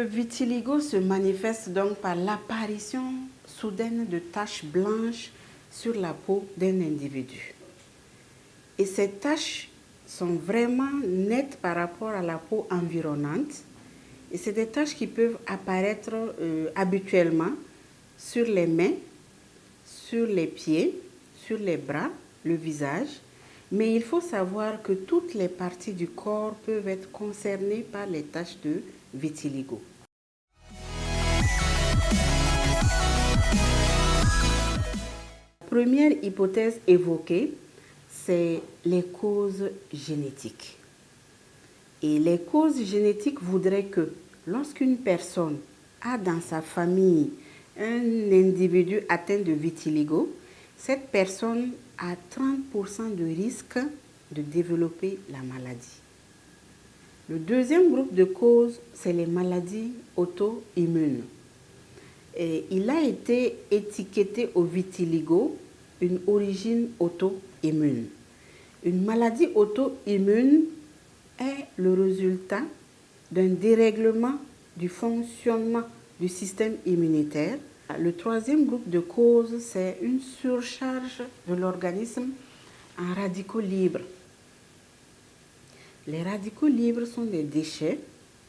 vitiligo se manifeste donc par l'apparition soudaine de taches blanches sur la peau d'un individu. Et ces taches sont vraiment nettes par rapport à la peau environnante. Et c'est des taches qui peuvent apparaître habituellement sur les mains, sur les pieds, sur les bras, le visage. Mais il faut savoir que toutes les parties du corps peuvent être concernées par les taches de vitiligo. La première hypothèse évoquée, c'est les causes génétiques. Et les causes génétiques voudraient que lorsqu'une personne a dans sa famille un individu atteint de vitiligo, cette personne a 30% de risque de développer la maladie. Le deuxième groupe de causes, c'est les maladies auto-immunes. Et il a été étiqueté au vitiligo une origine auto-immune. Une maladie auto-immune est le résultat d'un dérèglement du fonctionnement du système immunitaire. Le troisième groupe de causes, c'est une surcharge de l'organisme en radicaux libres. Les radicaux libres sont des déchets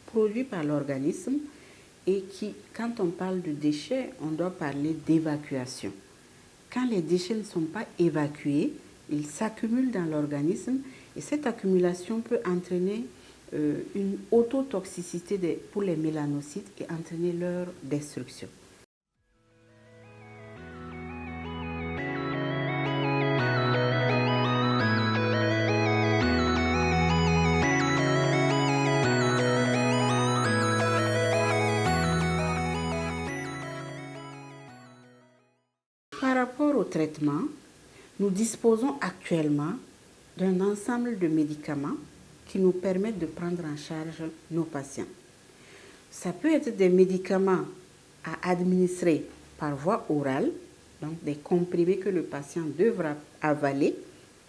produits par l'organisme et qui, quand on parle de déchets, on doit parler d'évacuation. Quand les déchets ne sont pas évacués, ils s'accumulent dans l'organisme et cette accumulation peut entraîner une autotoxicité pour les mélanocytes et entraîner leur destruction. Par rapport au traitement, nous disposons actuellement d'un ensemble de médicaments qui nous permettent de prendre en charge nos patients. Ça peut être des médicaments à administrer par voie orale, donc des comprimés que le patient devra avaler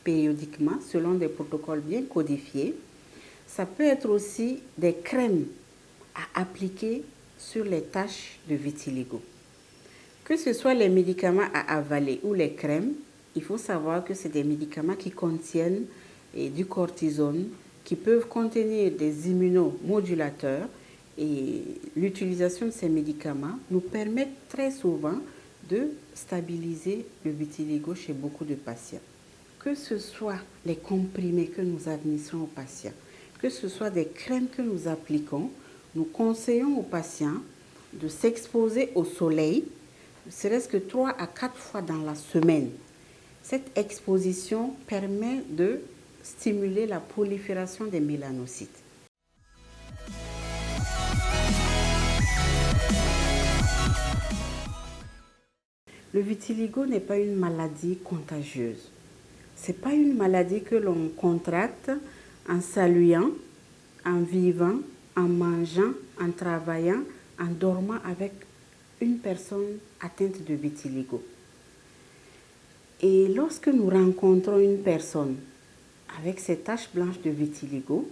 périodiquement selon des protocoles bien codifiés. Ça peut être aussi des crèmes à appliquer sur les taches de vitiligo. Que ce soit les médicaments à avaler ou les crèmes, il faut savoir que c'est des médicaments qui contiennent du cortisone, qui peuvent contenir des immunomodulateurs. Et l'utilisation de ces médicaments nous permet très souvent de stabiliser le vitiligo chez beaucoup de patients. Que ce soit les comprimés que nous administrons aux patients, que ce soit des crèmes que nous appliquons, nous conseillons aux patients de s'exposer au soleil, serait-ce que 3 à 4 fois dans la semaine. Cette exposition permet de stimuler la prolifération des mélanocytes. Le vitiligo n'est pas une maladie contagieuse. Ce n'est pas une maladie que l'on contracte en saluant, en vivant, en mangeant, en travaillant, en dormant avec une personne atteinte de vitiligo. Et lorsque nous rencontrons une personne avec ces taches blanches de vitiligo,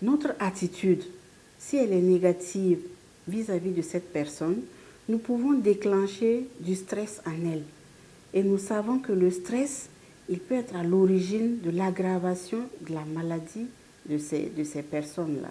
notre attitude, si elle est négative vis-à-vis de cette personne, nous pouvons déclencher du stress en elle. Et nous savons que le stress, il peut être à l'origine de l'aggravation de la maladie de ces personnes-là.